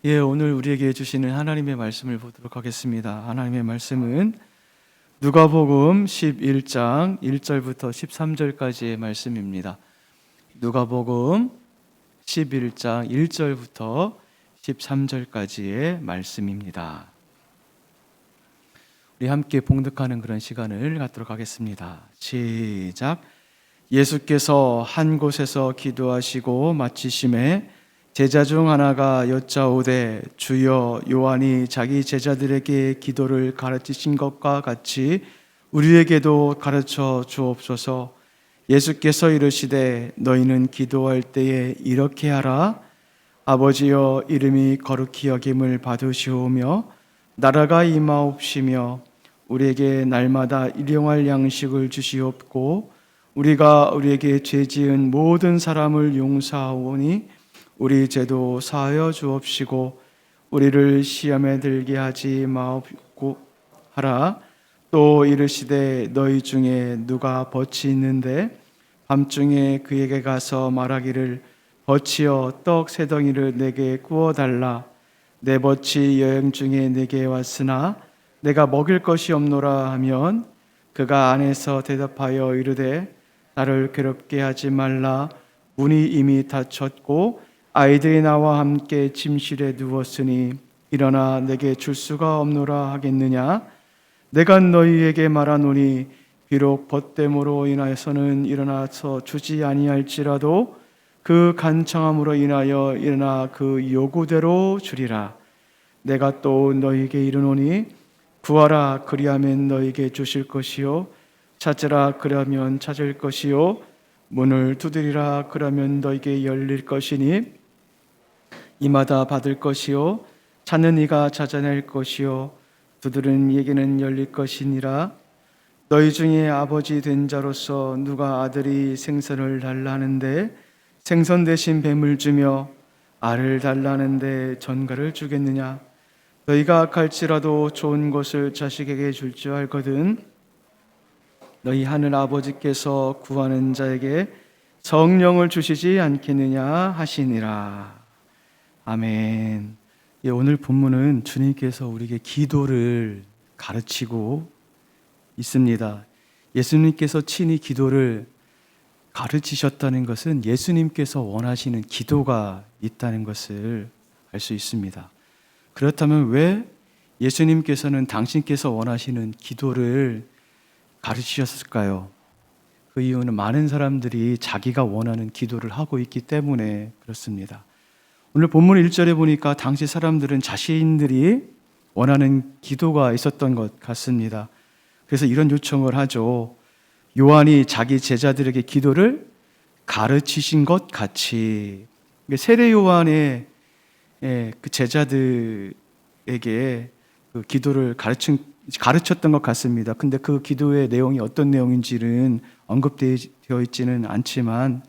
오늘 우리에게 주시는 하나님의 말씀을 보도록 하겠습니다. 하나님의 말씀은 누가복음 11장 1절부터 13절까지의 말씀입니다. 누가복음 11장 1절부터 13절까지의 말씀입니다. 우리 함께 봉독하는 그런 시간을 갖도록 하겠습니다. 시작. 예수께서 한 곳에서 기도하시고 마치심에 제자 중 하나가 여짜오되 주여, 요한이 자기 제자들에게 기도를 가르치신 것과 같이 우리에게도 가르쳐 주옵소서. 예수께서 이르시되 너희는 기도할 때에 이렇게 하라. 아버지여, 이름이 거룩히 여김을 받으시오며 나라가 임하옵시며 우리에게 날마다 일용할 양식을 주시옵고 우리가 우리에게 죄지은 모든 사람을 용서하오니 우리 죄도 사하여 주옵시고 우리를 시험에 들게 하지 마옵고 하라. 또 이르시되 너희 중에 누가 벗이 있는데 밤중에 그에게 가서 말하기를 벗이여 떡 세 덩이를 내게 구워달라. 내 벗이 여행 중에 내게 왔으나 내가 먹일 것이 없노라 하면 그가 안에서 대답하여 이르되 나를 괴롭게 하지 말라. 문이 이미 닫혔고 아이들이 나와 함께 침실에 누웠으니 일어나 내게 줄 수가 없노라 하겠느냐. 내가 너희에게 말하노니 비록 벗됨으로 인하여서는 일어나서 주지 아니할지라도 그 간청함으로 인하여 일어나 그 요구대로 주리라. 내가 또 너희에게 이르노니 구하라, 그리하면 너희에게 주실 것이요 찾으라, 그러면 찾을 것이요 문을 두드리라, 그러면 너희에게 열릴 것이니 이마다 받을 것이요 찾는 이가 찾아낼 것이요 두드리는 이에게는 열릴 것이니라. 너희 중에 아버지 된 자로서 누가 아들이 생선을 달라는데 생선 대신 뱀을 주며 알을 달라는데 전갈을 주겠느냐. 너희가 악할지라도 좋은 것을 자식에게 줄 줄 알거든. 너희 하늘 아버지께서 구하는 자에게 성령을 주시지 않겠느냐 하시니라. 아멘. 오늘 본문은 주님께서 우리에게 기도를 가르치고 있습니다. 예수님께서 친히 기도를 가르치셨다는 것은 예수님께서 원하시는 기도가 있다는 것을 알 수 있습니다. 그렇다면 왜 예수님께서는 당신께서 원하시는 기도를 가르치셨을까요? 그 이유는 많은 사람들이 자기가 원하는 기도를 하고 있기 때문에 그렇습니다. 오늘 본문 1절에 보니까 당시 사람들은 자신들이 원하는 기도가 있었던 것 같습니다. 그래서 이런 요청을 하죠. 요한이 자기 제자들에게 기도를 가르치신 것 같이. 세례 요한의 그 제자들에게 그 기도를 가르쳤던 것 같습니다. 근데 그 기도의 내용이 어떤 내용인지는 언급되어 있지는 않지만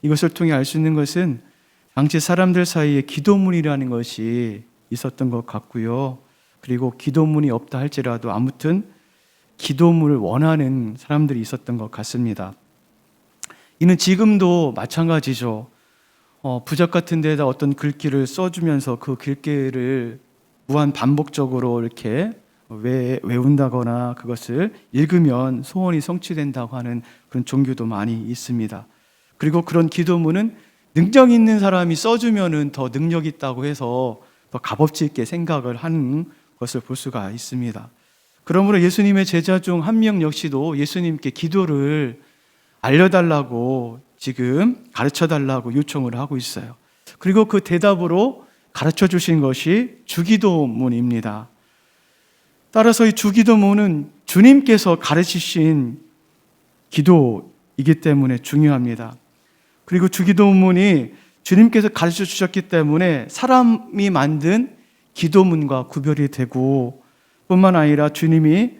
이것을 통해 알 수 있는 것은 당시 사람들 사이에 기도문이라는 것이 있었던 것 같고요. 그리고 기도문이 없다 할지라도 아무튼 기도문을 원하는 사람들이 있었던 것 같습니다. 이는 지금도 마찬가지죠. 부적 같은 데다 어떤 글귀를 써주면서 그 글귀를 무한 반복적으로 이렇게 외운다거나 그것을 읽으면 소원이 성취된다고 하는 그런 종교도 많이 있습니다. 그리고 그런 기도문은 능력 있는 사람이 써주면은 더 능력 있다고 해서 더 값어치 있게 생각을 하는 것을 볼 수가 있습니다. 그러므로 예수님의 제자 중 한 명 역시도 예수님께 기도를 알려달라고 지금 가르쳐달라고 요청을 하고 있어요. 그리고 그 대답으로 가르쳐 주신 것이 주기도문입니다. 따라서 이 주기도문은 주님께서 가르치신 기도이기 때문에 중요합니다. 그리고 주기도문이 주님께서 가르쳐 주셨기 때문에 사람이 만든 기도문과 구별이 되고 뿐만 아니라 주님이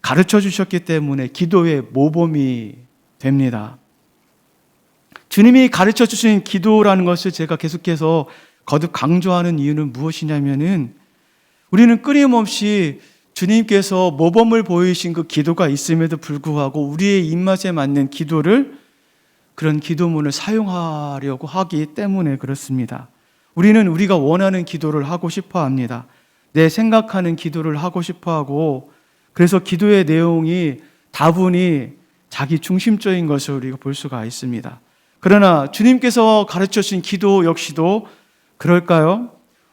가르쳐 주셨기 때문에 기도의 모범이 됩니다. 주님이 가르쳐 주신 기도라는 것을 제가 계속해서 거듭 강조하는 이유는 무엇이냐면은 우리는 끊임없이 주님께서 모범을 보이신 그 기도가 있음에도 불구하고 우리의 입맛에 맞는 기도를 그런 기도문을 사용하려고 하기 때문에 그렇습니다. 우리는 우리가 원하는 기도를 하고 싶어 합니다. 내 생각하는 기도를 하고 싶어 하고, 그래서 기도의 내용이 다분히 자기 중심적인 것을 우리가 볼 수가 있습니다. 그러나 주님께서 가르쳐 주신 기도 역시도 그럴까요?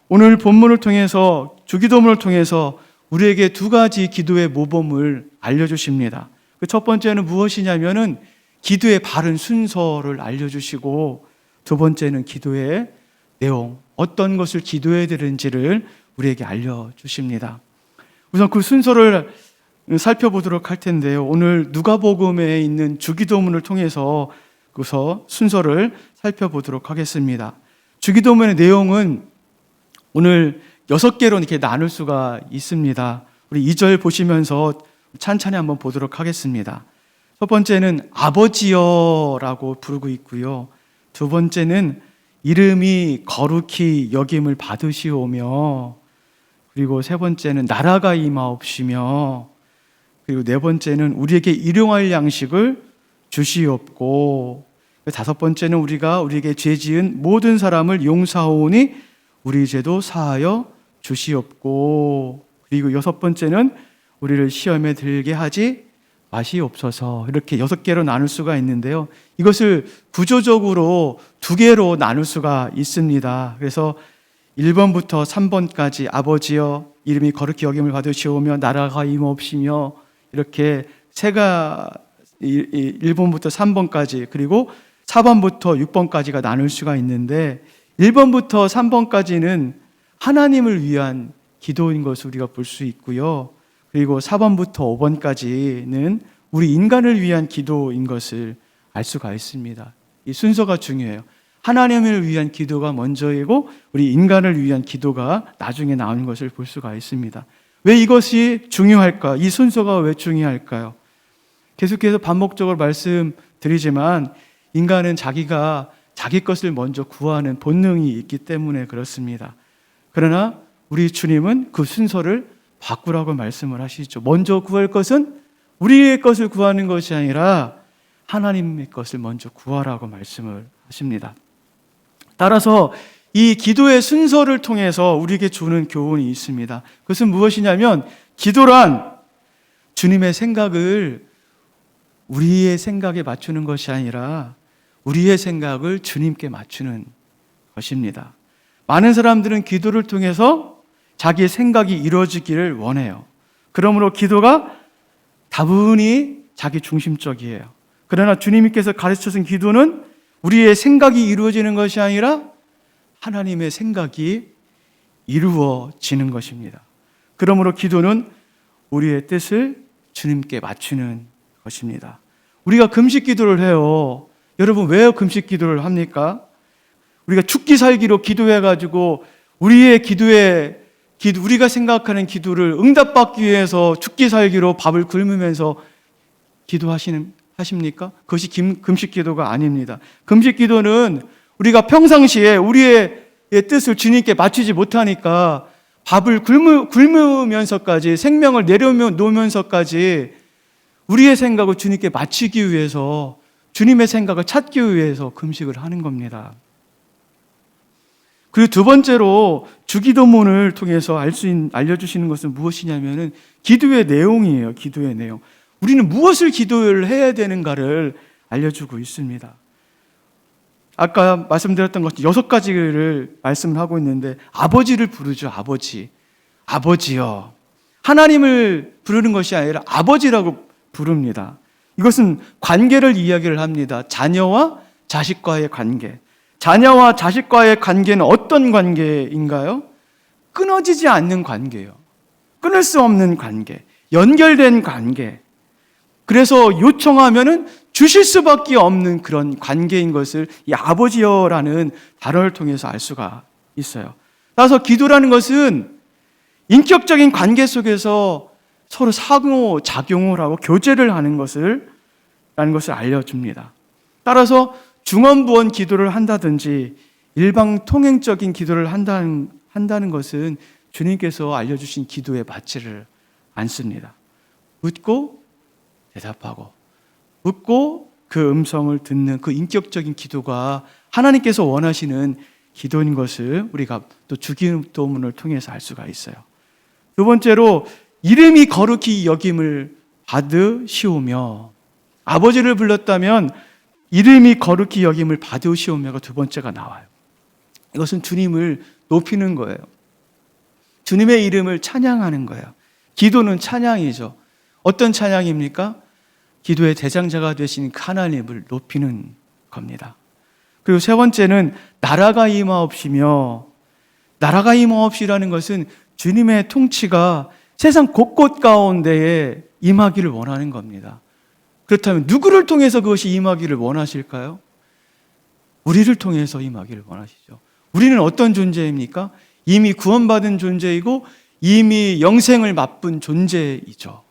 오늘 본문을 통해서, 주기도문을 통해서 우리에게 두 가지 기도의 모범을 알려주십니다. 그 첫 번째는 무엇이냐면은 기도의 바른 순서를 알려주시고, 두 번째는 기도의 내용, 어떤 것을 기도해야 되는지를 우리에게 알려주십니다. 우선 그 순서를 살펴보도록 할 텐데요. 오늘 누가복음에 있는 주기도문을 통해서 그 순서를 살펴보도록 하겠습니다. 주기도문의 내용은 오늘 6개로 이렇게 나눌 수가 있습니다. 우리 2절 보시면서 찬찬히 한번 보도록 하겠습니다. 첫 번째는 아버지여라고 부르고 있고요. 두 번째는 이름이 거룩히 여김을 받으시오며, 그리고 세 번째는 나라가 임하옵시며, 그리고 네 번째는 우리에게 일용할 양식을 주시옵고, 다섯 번째는 우리에게 죄 지은 모든 사람을 용서하오니 우리 죄도 사하여 주시옵고, 그리고 여섯 번째는 우리를 시험에 들게 하지 마시옵소서. 이렇게 6개로 나눌 수가 있는데요. 이것을 구조적으로 2개로 나눌 수가 있습니다. 그래서 1번부터 3번까지 아버지여 이름이 거룩히 여김을 받으시오며 나라가 임하옵시며, 이렇게 1번부터 3번까지, 그리고 4번부터 6번까지가 나눌 수가 있는데, 1번부터 3번까지는 하나님을 위한 기도인 것을 우리가 볼 수 있고요. 그리고 4번부터 5번까지는 우리 인간을 위한 기도인 것을 알 수가 있습니다. 이 순서가 중요해요. 하나님을 위한 기도가 먼저이고 우리 인간을 위한 기도가 나중에 나오는 것을 볼 수가 있습니다. 왜 이것이 중요할까? 이 순서가 왜 중요할까요? 계속해서 반복적으로 말씀드리지만 인간은 자기가 자기 것을 먼저 구하는 본능이 있기 때문에 그렇습니다. 그러나 우리 주님은 그 순서를 바꾸라고 말씀을 하시죠. 먼저 구할 것은 우리의 것을 구하는 것이 아니라 하나님의 것을 먼저 구하라고 말씀을 하십니다. 따라서 이 기도의 순서를 통해서 우리에게 주는 교훈이 있습니다. 그것은 무엇이냐면, 기도란 주님의 생각을 우리의 생각에 맞추는 것이 아니라 우리의 생각을 주님께 맞추는 것입니다. 많은 사람들은 기도를 통해서 자기의 생각이 이루어지기를 원해요. 그러므로 기도가 다분히 자기 중심적이에요. 그러나 주님께서 가르쳐준 기도는 우리의 생각이 이루어지는 것이 아니라 하나님의 생각이 이루어지는 것입니다. 그러므로 기도는 우리의 뜻을 주님께 맞추는 것입니다. 우리가 금식 기도를 해요. 여러분, 왜 금식 기도를 합니까? 우리가 죽기 살기로 기도해가지고 우리가 생각하는 기도를 응답받기 위해서 죽기 살기로 밥을 굶으면서 하십니까? 그것이 금식 기도가 아닙니다. 금식 기도는 우리가 평상시에 우리의 뜻을 주님께 맞추지 못하니까 밥을 굶으면서까지, 생명을 내려놓으면서까지 우리의 생각을 주님께 맞추기 위해서, 주님의 생각을 찾기 위해서 금식을 하는 겁니다. 그리고 두 번째로 주기도문을 통해서 알려주시는 것은 무엇이냐면은 기도의 내용이에요. 기도의 내용. 우리는 무엇을 기도를 해야 되는가를 알려주고 있습니다. 아까 말씀드렸던 것 6가지를 말씀을 하고 있는데, 아버지를 부르죠. 아버지요. 하나님을 부르는 것이 아니라 아버지라고 부릅니다. 이것은 관계를 이야기를 합니다. 자녀와 자식과의 관계. 자녀와 자식과의 관계는 어떤 관계인가요? 끊어지지 않는 관계예요. 끊을 수 없는 관계, 연결된 관계. 그래서 요청하면은 주실 수밖에 없는 그런 관계인 것을 이 아버지여라는 단어를 통해서 알 수가 있어요. 따라서 기도라는 것은 인격적인 관계 속에서 서로 상호작용을 하고 교제를 하는 것을 알려줍니다. 따라서 중언부언 기도를 한다든지 일방통행적인 기도를 한다는 것은 주님께서 알려주신 기도에 맞지를 않습니다. 묻고 대답하고, 묻고 그 음성을 듣는 그 인격적인 기도가 하나님께서 원하시는 기도인 것을 우리가 또 주기도문을 통해서 알 수가 있어요. 두 번째로 이름이 거룩히 여김을 받으시오며, 아버지를 불렀다면 이름이 거룩히 여김을 받으시오며가 두 번째가 나와요. 이것은 주님을 높이는 거예요. 주님의 이름을 찬양하는 거예요. 기도는 찬양이죠. 어떤 찬양입니까? 기도의 대장자가 되신 하나님을 높이는 겁니다. 그리고 세 번째는 나라가 임하옵시며, 나라가 임하옵시라는 것은 주님의 통치가 세상 곳곳 가운데에 임하기를 원하는 겁니다. 그렇다면 누구를 통해서 그것이 임하기를 원하실까요? 우리를 통해서 임하기를 원하시죠. 우리는 어떤 존재입니까? 이미 구원받은 존재이고 이미 영생을 맛본 존재이죠.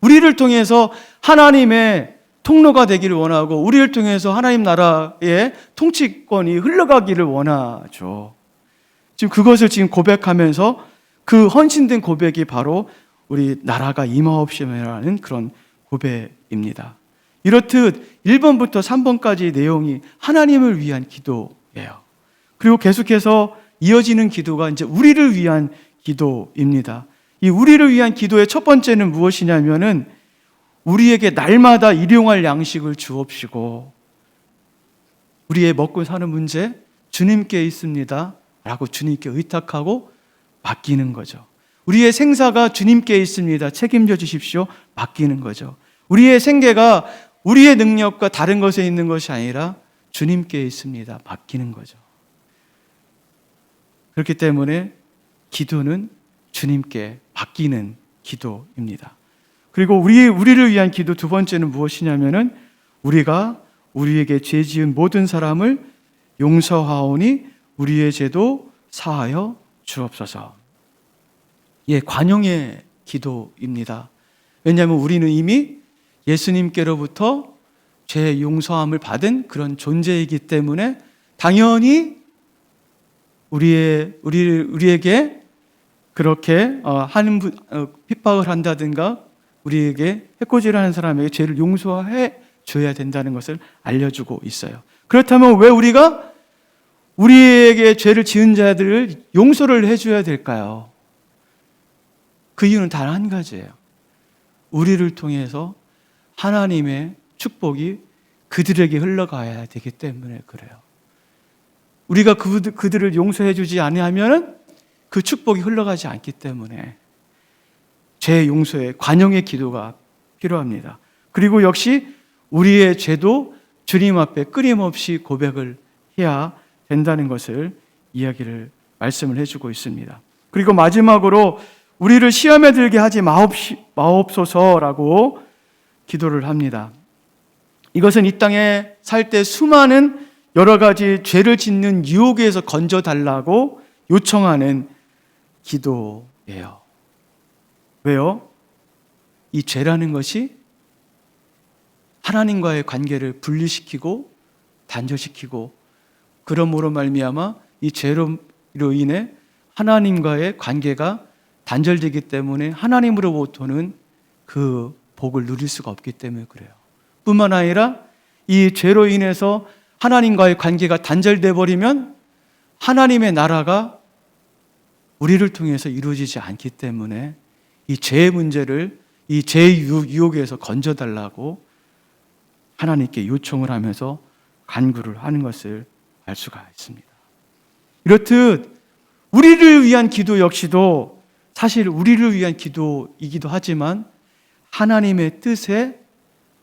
우리를 통해서 하나님의 통로가 되기를 원하고 우리를 통해서 하나님 나라의 통치권이 흘러가기를 원하죠. 지금 그것을 지금 고백하면서 그 헌신된 고백이 바로 우리 나라가 임하옵시며라는 그런 고백입니다. 이렇듯 1번부터 3번까지 내용이 하나님을 위한 기도예요. 그리고 계속해서 이어지는 기도가 이제 우리를 위한 기도입니다. 이 우리를 위한 기도의 첫 번째는 무엇이냐면은 우리에게 날마다 일용할 양식을 주옵시고, 우리의 먹고 사는 문제 주님께 있습니다 라고 주님께 의탁하고 맡기는 거죠. 우리의 생사가 주님께 있습니다, 책임져 주십시오, 맡기는 거죠. 우리의 생계가 우리의 능력과 다른 것에 있는 것이 아니라 주님께 있습니다, 맡기는 거죠. 그렇기 때문에 기도는 주님께 맡기는 기도입니다. 그리고 우리를 위한 기도 두 번째는 무엇이냐면은 우리가 우리에게 죄 지은 모든 사람을 용서하오니 우리의 죄도 사하여 주옵소서. 예, 관용의 기도입니다. 왜냐하면 우리는 이미 예수님께로부터 죄 용서함을 받은 그런 존재이기 때문에 당연히 우리에게 그렇게 핍박을 한다든가 우리에게 해코지를 하는 사람에게 죄를 용서해 줘야 된다는 것을 알려주고 있어요. 그렇다면 왜 우리가 우리에게 죄를 지은 자들을 용서를 해줘야 될까요? 그 이유는 단 한 가지예요. 우리를 통해서 하나님의 축복이 그들에게 흘러가야 되기 때문에 그래요. 우리가 그들을 용서해 주지 아니하면 그 축복이 흘러가지 않기 때문에 죄 용서의 관용의 기도가 필요합니다. 그리고 역시 우리의 죄도 주님 앞에 끊임없이 고백을 해야 된다는 것을 말씀을 해주고 있습니다. 그리고 마지막으로 우리를 시험에 들게 하지 마옵소서라고 기도를 합니다. 이것은 이 땅에 살 때 수많은 여러 가지 죄를 짓는 유혹에서 건져달라고 요청하는 기도예요. 왜요? 이 죄라는 것이 하나님과의 관계를 분리시키고 단절시키고, 그러므로 말미암아 이 죄로 인해 하나님과의 관계가 단절되기 때문에 하나님으로부터는 그 복을 누릴 수가 없기 때문에 그래요. 뿐만 아니라 이 죄로 인해서 하나님과의 관계가 단절돼 버리면 하나님의 나라가 우리를 통해서 이루어지지 않기 때문에 이 죄의 문제를, 이 죄의 유혹에서 건져달라고 하나님께 요청을 하면서 간구를 하는 것을 알 수가 있습니다. 이렇듯 우리를 위한 기도 역시도 사실 우리를 위한 기도이기도 하지만 하나님의 뜻에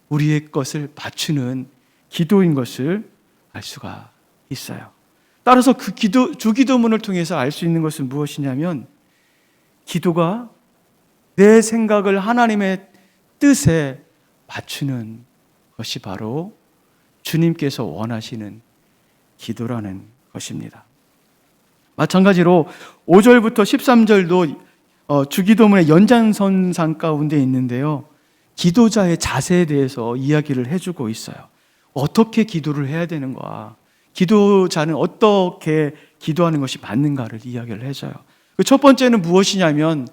우리의 것을 맞추는 기도인 것을 알 수가 있어요. 따라서 그 주기도문을 통해서 알 수 있는 것은 무엇이냐면, 기도가 내 생각을 하나님의 뜻에 맞추는 것이 바로 주님께서 원하시는 기도라는 것입니다. 마찬가지로 5절부터 13절도 주기도문의 연장선상 가운데 있는데요, 기도자의 자세에 대해서 이야기를 해주고 있어요. 어떻게 기도를 해야 되는가, 기도자는 어떻게 기도하는 것이 맞는가를 이야기를 해줘요. 그 첫 번째는 무엇이냐면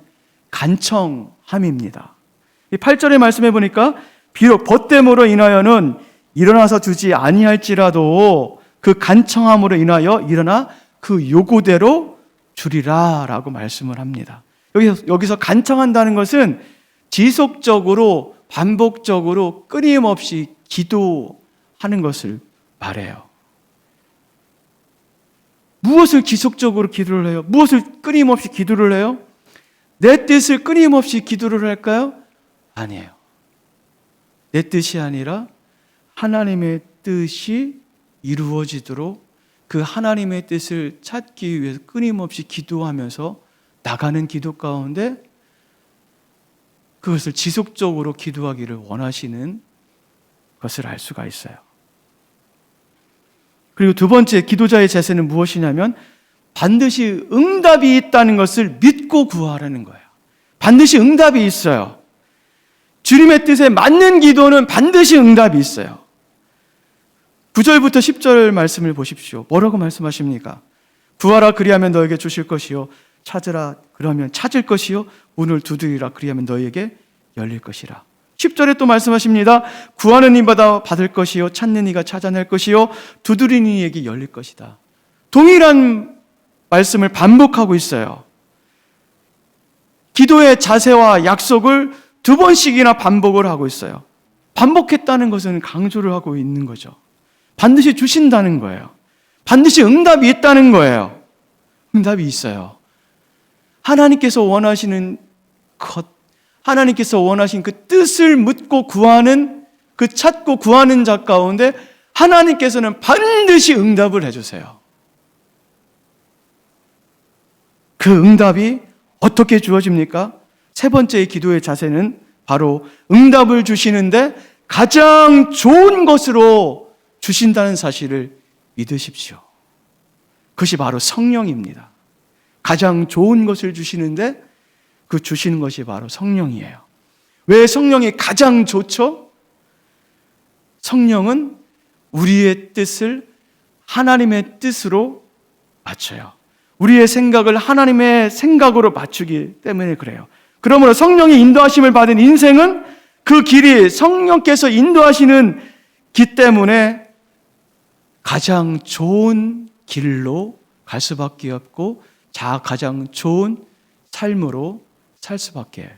간청함입니다. 8절의 말씀해 보니까 비록 벗됨으로 인하여는 일어나서 주지 아니할지라도 그 간청함으로 인하여 일어나 그 요구대로 주리라 라고 말씀을 합니다. 여기서 간청한다는 것은 지속적으로 반복적으로 끊임없이 기도하는 것을 말해요. 무엇을 지속적으로 기도를 해요? 무엇을 끊임없이 기도를 해요? 내 뜻을 끊임없이 기도를 할까요? 아니에요. 내 뜻이 아니라 하나님의 뜻이 이루어지도록 그 하나님의 뜻을 찾기 위해서 끊임없이 기도하면서 나가는 기도 가운데 그것을 지속적으로 기도하기를 원하시는 것을 알 수가 있어요. 그리고 두 번째 기도자의 자세는 무엇이냐면 반드시 응답이 있다는 것을 믿고 구하라는 거예요. 반드시 응답이 있어요. 주님의 뜻에 맞는 기도는 반드시 응답이 있어요. 9절부터 10절 말씀을 보십시오. 뭐라고 말씀하십니까? 구하라 그리하면 너에게 주실 것이요 찾으라 그러면 찾을 것이요 문을 두드리라 그리하면 너에게 열릴 것이라. 10절에 또 말씀하십니다. 구하는 이마다 받을 것이요 찾는 이가 찾아낼 것이요 두드리는 이에게 열릴 것이다. 동일한 말씀을 반복하고 있어요. 기도의 자세와 약속을 두 번씩이나 반복을 하고 있어요. 반복했다는 것은 강조를 하고 있는 거죠. 반드시 주신다는 거예요. 반드시 응답이 있다는 거예요. 응답이 있어요. 하나님께서 원하시는 것, 하나님께서 원하신 그 뜻을 묻고 구하는, 그 찾고 구하는 자 가운데 하나님께서는 반드시 응답을 해주세요. 그 응답이 어떻게 주어집니까? 세 번째의 기도의 자세는 바로 응답을 주시는데 가장 좋은 것으로 주신다는 사실을 믿으십시오. 그것이 바로 성령입니다. 가장 좋은 것을 주시는데 그 주시는 것이 바로 성령이에요. 왜 성령이 가장 좋죠? 성령은 우리의 뜻을 하나님의 뜻으로 맞춰요. 우리의 생각을 하나님의 생각으로 맞추기 때문에 그래요. 그러므로 성령의 인도하심을 받은 인생은 그 길이 성령께서 인도하시는 길 때문에 가장 좋은 길로 갈 수밖에 없고 가장 좋은 삶으로 살 수밖에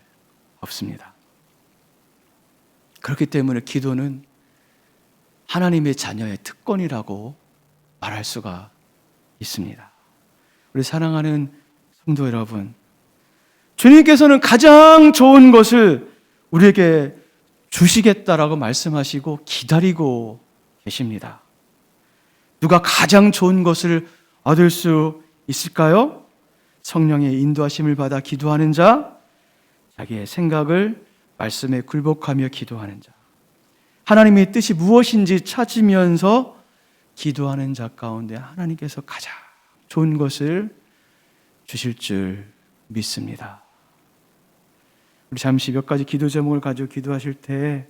없습니다. 그렇기 때문에 기도는 하나님의 자녀의 특권이라고 말할 수가 있습니다. 우리 사랑하는 성도 여러분, 주님께서는 가장 좋은 것을 우리에게 주시겠다라고 말씀하시고 기다리고 계십니다. 누가 가장 좋은 것을 얻을 수 있을까요? 성령의 인도하심을 받아 기도하는 자, 자기의 생각을 말씀에 굴복하며 기도하는 자, 하나님의 뜻이 무엇인지 찾으면서 기도하는 자 가운데 하나님께서 가장 좋은 것을 주실 줄 믿습니다. 우리 잠시 몇 가지 기도 제목을 가지고 기도하실 때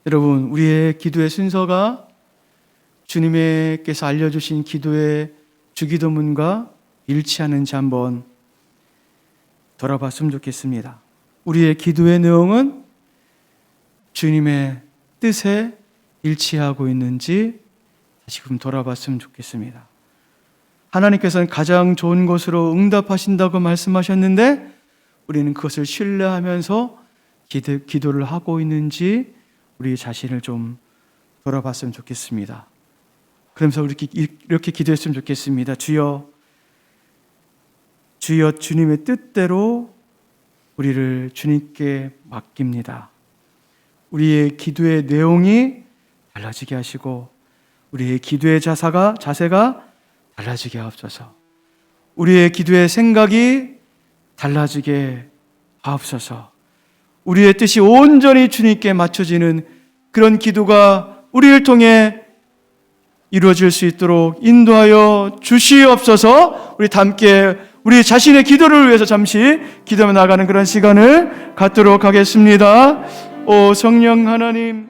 여러분, 우리의 기도의 순서가 주님께서 알려주신 기도의 주기도문과 일치하는지 한번 돌아봤으면 좋겠습니다. 우리의 기도의 내용은 주님의 뜻에 일치하고 있는지 지금 돌아봤으면 좋겠습니다. 하나님께서는 가장 좋은 것으로 응답하신다고 말씀하셨는데 우리는 그것을 신뢰하면서 기도를 하고 있는지 우리 자신을 좀 돌아봤으면 좋겠습니다. 그러면서 이렇게 기도했으면 좋겠습니다. 주여 주님의 뜻대로 우리를 주님께 맡깁니다. 우리의 기도의 내용이 달라지게 하시고 우리의 기도의 자세가 달라지게 하옵소서. 우리의 기도의 생각이 달라지게 하옵소서. 우리의 뜻이 온전히 주님께 맞춰지는 그런 기도가 우리를 통해 이루어질 수 있도록 인도하여 주시옵소서. 우리 다 함께 우리 자신의 기도를 위해서 잠시 기도해 나가는 그런 시간을 갖도록 하겠습니다. 오 성령 하나님,